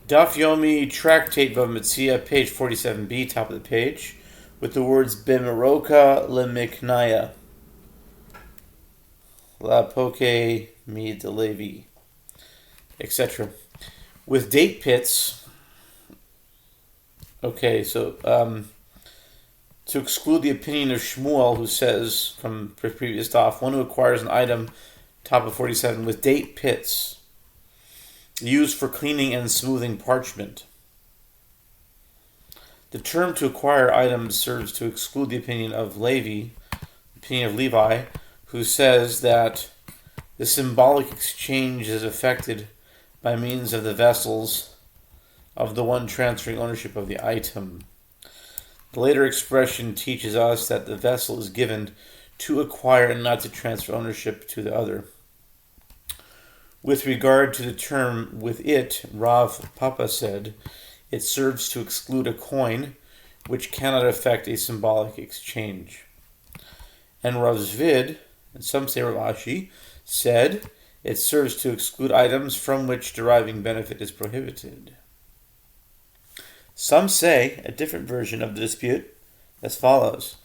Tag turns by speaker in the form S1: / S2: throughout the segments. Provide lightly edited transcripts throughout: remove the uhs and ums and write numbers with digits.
S1: Daf Yomi, Tractate Bava Metzia, page 47b, top of the page, with the words B'meroka lemiknaya, la poke mi de Levi, etc. With date pits. Okay, so to exclude the opinion of Shmuel, who says from previous daf, one who acquires an item, top of 47, with date pits, used for cleaning and smoothing parchment. The term to acquire items serves to exclude the opinion of Levi, who says that the symbolic exchange is effected by means of the vessels of the one transferring ownership of the item. The later expression teaches us that the vessel is given to acquire and not to transfer ownership to the other. With regard to the term with it, Rav Papa said, it serves to exclude a coin which cannot affect a symbolic exchange. And Rav Zvid, and some say Rav Ashi, said it serves to exclude items from which deriving benefit is prohibited. Some say a different version of the dispute as follows.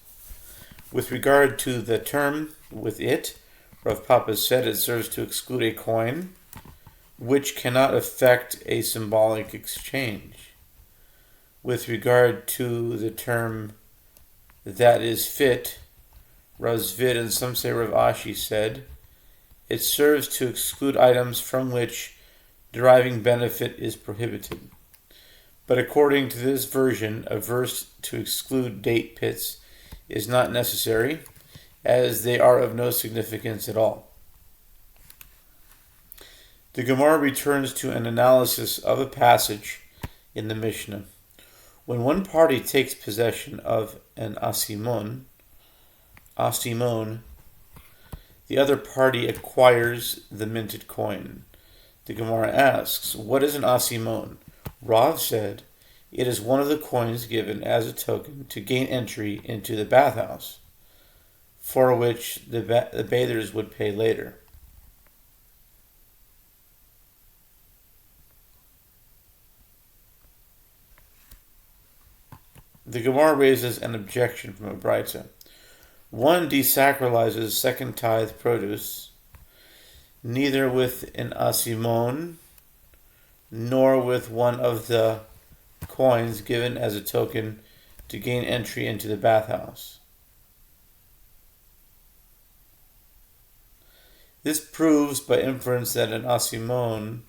S1: With regard to the term with it, Rav Papa said it serves to exclude a coin which cannot affect a symbolic exchange. With regard to the term that is fit, Rav Zvid and some say Rav Ashi said, it serves to exclude items from which deriving benefit is prohibited. But according to this version, a verse to exclude date pits is not necessary, as they are of no significance at all. The Gemara returns to an analysis of a passage in the Mishnah. When one party takes possession of an asimon, the other party acquires the minted coin. The Gemara asks, what is an asimon? Rav said, it is one of the coins given as a token to gain entry into the bathhouse, for which the bathers would pay later. The Gemara raises an objection from a Braita. One desacralizes second tithe produce, neither with an asimon, nor with one of the coins given as a token to gain entry into the bathhouse. This proves by inference that an asimon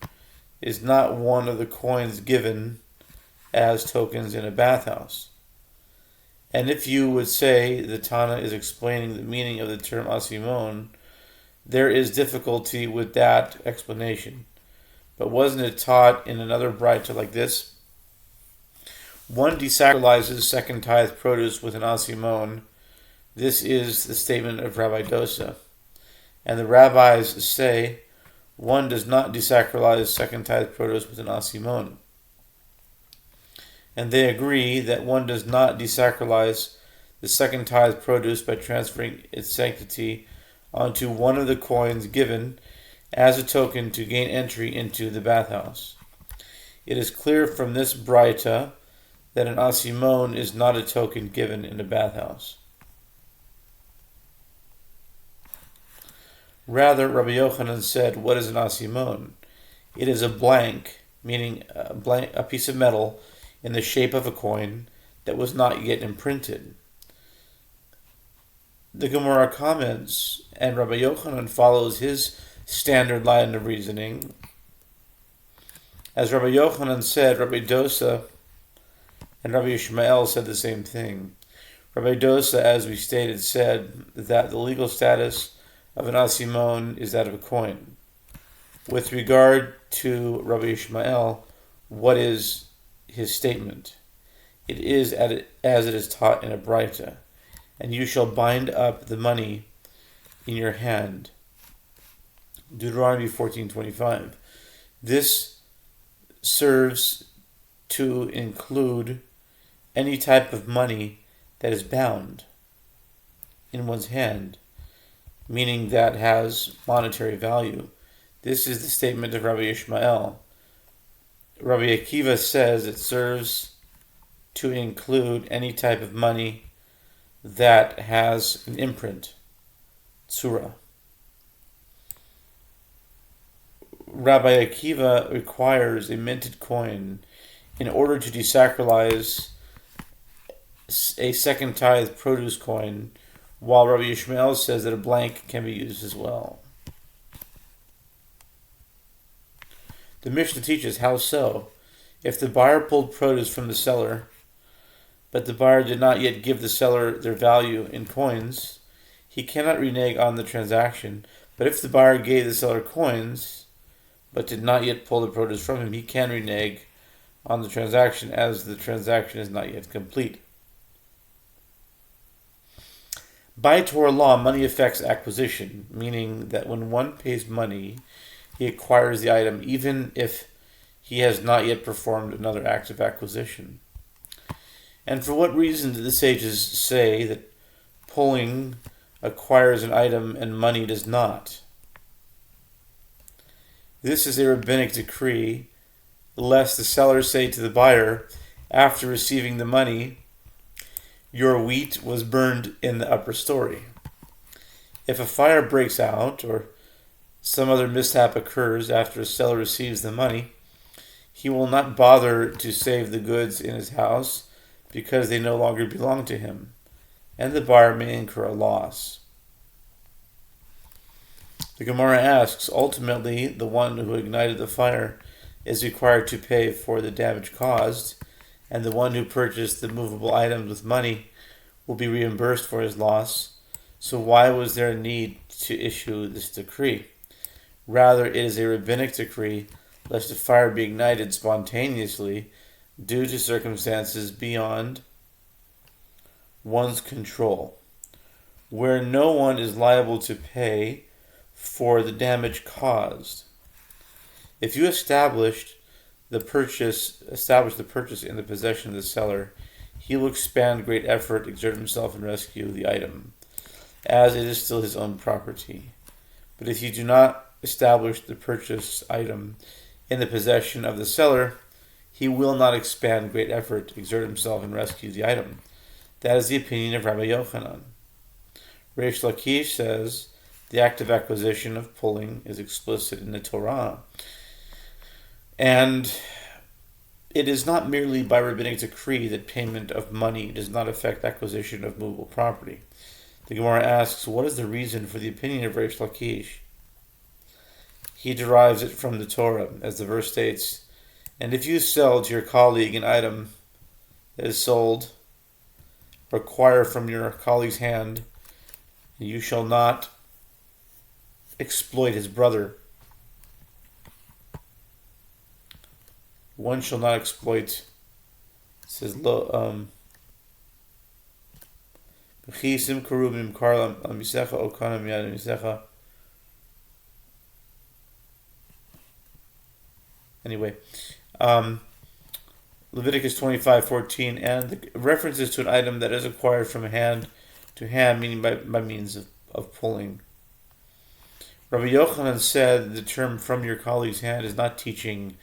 S1: is not one of the coins given as tokens in a bathhouse. And if you would say the Tana is explaining the meaning of the term asimon, there is difficulty with that explanation. But wasn't it taught in another Braita like this? One desacralizes second tithe produce with an asimon. This is the statement of Rabbi Dosa. And the rabbis say one does not desacralize second tithe produce with an asimon. And they agree that one does not desacralize the second tithe produce by transferring its sanctity onto one of the coins given as a token to gain entry into the bathhouse. It is clear from this Braita that an asimon is not a token given in a bathhouse. Rather, Rabbi Yochanan said, what is an asimon? It is a blank, meaning a piece of metal in the shape of a coin that was not yet imprinted. The Gemara comments, and Rabbi Yochanan follows his standard line of reasoning. As Rabbi Yochanan said, Rabbi Dosa and Rabbi Ishmael said the same thing. Rabbi Dosa, as we stated, said that the legal status of an asimon is that of a coin. With regard to Rabbi Ishmael, what is his statement? It is as it is taught in a Braita, and you shall bind up the money in your hand. Deuteronomy 14:25. This serves to include any type of money that is bound in one's hand, meaning that has monetary value. This is the statement of Rabbi Ishmael. Rabbi Akiva says it serves to include any type of money that has an imprint, tzura. Rabbi Akiva requires a minted coin in order to desacralize a second tithe produce coin, while Rabbi Yishmael says that a blank can be used as well. The Mishnah teaches how so. If the buyer pulled produce from the seller, but the buyer did not yet give the seller their value in coins, he cannot renege on the transaction. But if the buyer gave the seller coins, but did not yet pull the produce from him, he can renege on the transaction, as the transaction is not yet complete. By Torah law, money affects acquisition, meaning that when one pays money, he acquires the item even if he has not yet performed another act of acquisition. And for what reason do the sages say that pulling acquires an item and money does not? This is a rabbinic decree, lest the seller say to the buyer, after receiving the money, "Your wheat was burned in the upper story." If a fire breaks out or some other mishap occurs after a seller receives the money, he will not bother to save the goods in his house because they no longer belong to him, and the buyer may incur a loss. The Gemara asks, ultimately, the one who ignited the fire is required to pay for the damage caused, and the one who purchased the movable items with money will be reimbursed for his loss. So why was there a need to issue this decree? Rather, it is a rabbinic decree, lest the fire be ignited spontaneously due to circumstances beyond one's control, where no one is liable to pay for the damage caused. If you establish the purchase in the possession of the seller, he will expend great effort, exert himself, and rescue the item, as it is still his own property. But if you do not establish the purchased item in the possession of the seller, he will not expend great effort, exert himself, and rescue the item. That is the opinion of Rabbi Yochanan. Reish Lakish says the act of acquisition of pulling is explicit in the Torah, and it is not merely by rabbinic decree that payment of money does not affect acquisition of movable property. The Gemara asks, what is the reason for the opinion of Reish Lakish? He derives it from the Torah, as the verse states, "And if you sell to your colleague an item that is sold, or acquire from your colleague's hand, you shall not exploit his brother." One shall not exploit, says anyway, Leviticus 25:14, and the references to an item that is acquired from hand to hand, meaning by means of pulling. Rabbi Yochanan said the term "from your colleague's hand" is not teaching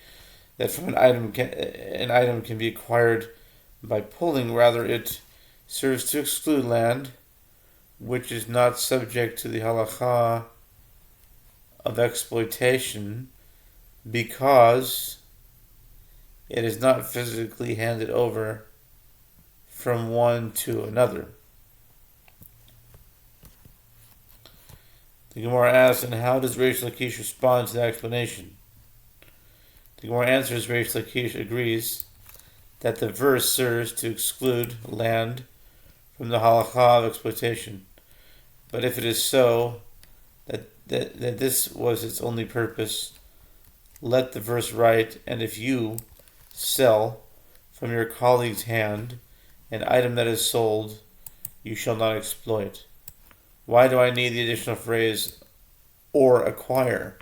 S1: that from an item can be acquired by pulling. Rather, it serves to exclude land which is not subject to the halacha of exploitation, because it is not physically handed over from one to another. The Gemara asks, and how does Reish Lakish respond to the explanation? The Gemara answers, Reish Lakish agrees that the verse serves to exclude land from the halacha of exploitation. But if it is so, that this was its only purpose, let the verse write, "And if you sell from your colleague's hand an item that is sold, you shall not exploit." Why do I need the additional phrase, "or acquire"?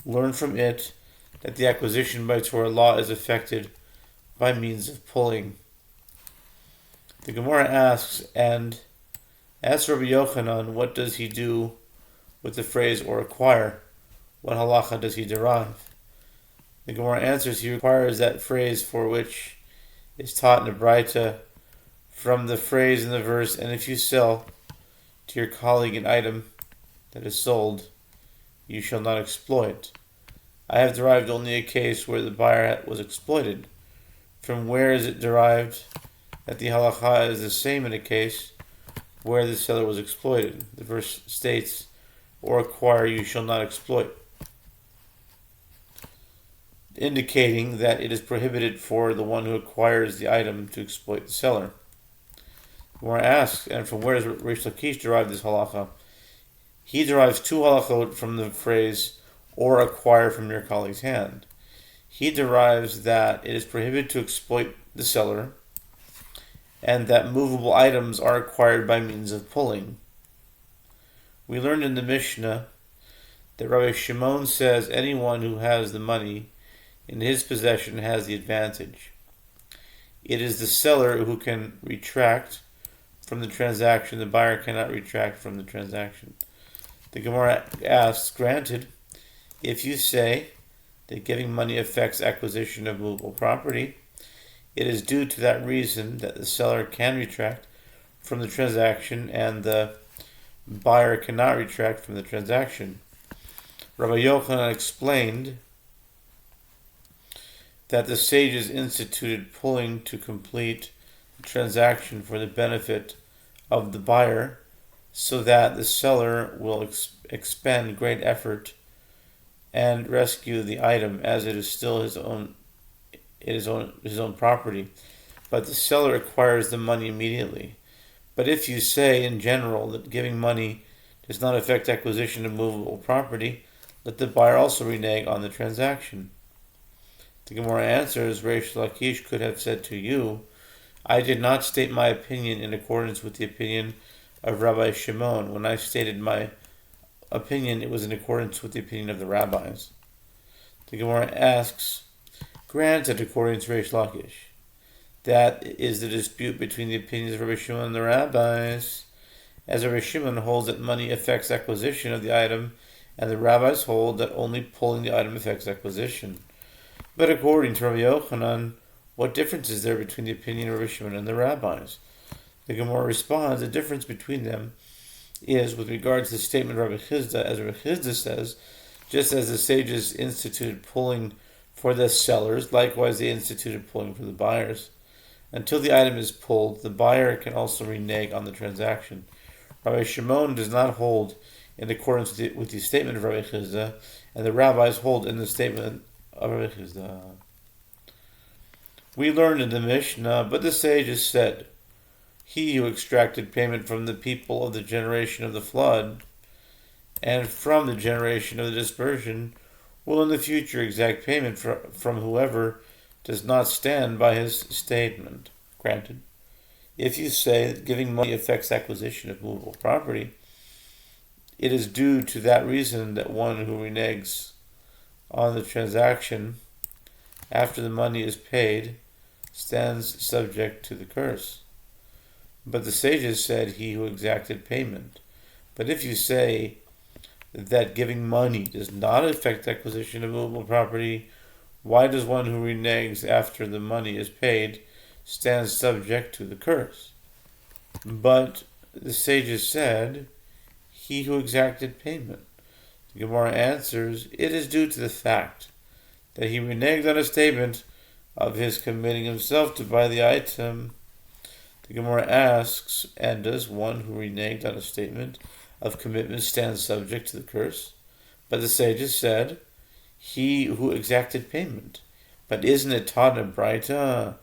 S1: Learn from it that the acquisition by Torah law is effected by means of pulling. The Gemara asks, and as Rabbi Yochanan, what does he do with the phrase "or acquire"? What halacha does he derive? The Gemara answers, he requires that phrase for which is taught in the Braita from the phrase in the verse, and if you sell to your colleague an item that is sold, you shall not exploit. I have derived only a case where the buyer was exploited. From where is it derived that the halacha is the same in a case where the seller was exploited? The verse states, or acquire you shall not exploit, indicating that it is prohibited for the one who acquires the item to exploit the seller. Gemara asks, and from where does Reish Lakish derive this halacha? He derives two halachot from the phrase, or acquire from your colleague's hand. He derives that it is prohibited to exploit the seller, and that movable items are acquired by means of pulling. We learned in the Mishnah that Rabbi Shimon says anyone who has the money in his possession has the advantage. It is the seller who can retract from the transaction. The buyer cannot retract from the transaction. The Gemara asks, granted, if you say that giving money affects acquisition of movable property, it is due to that reason that the seller can retract from the transaction and the buyer cannot retract from the transaction. Rabbi Yochanan explained that the sages instituted pulling to complete the transaction for the benefit of the buyer, so that the seller will expend great effort and rescue the item, as it is still his own property, but the seller acquires the money immediately. But if you say in general that giving money does not affect acquisition of movable property, let the buyer also renege on the transaction. The Gemara answers, Reish Lakish could have said to you, I did not state my opinion in accordance with the opinion of Rabbi Shimon. When I stated my opinion, it was in accordance with the opinion of the rabbis. The Gemara asks, granted, according to Reish Lakish, that is the dispute between the opinions of Rabbi Shimon and the rabbis, as Rabbi Shimon holds that money affects acquisition of the item, and the rabbis hold that only pulling the item affects acquisition. But according to Rabbi Yochanan, what difference is there between the opinion of Rabbi Shimon and the rabbis? The Gemara responds, the difference between them is with regard to the statement of Rabbi Chizda, as Rabbi Chizda says, just as the sages instituted pulling for the sellers, likewise they instituted pulling for the buyers. Until the item is pulled, the buyer can also renege on the transaction. Rabbi Shimon does not hold in accordance with the statement of Rabbi Chizda, and the rabbis hold in the statement of Rabbi Chizda. We learned in the Mishnah, but the sages said, he who extracted payment from the people of the generation of the flood and from the generation of the dispersion will in the future exact payment from whoever does not stand by his statement. Granted, if you say that giving money affects acquisition of movable property, it is due to that reason that one who reneges on the transaction after the money is paid stands subject to the curse. But the sages said he who exacted payment. But if you say that giving money does not affect acquisition of movable property, why does one who reneges after the money is paid stand subject to the curse? But the sages said, he who exacted payment. The Gemara answers, it is due to the fact that he reneged on a statement of his committing himself to buy the item. The Gemara asks, and does one who reneged on a statement of commitment stand subject to the curse? But the sages said, he who exacted payment. But isn't it taught in a Braita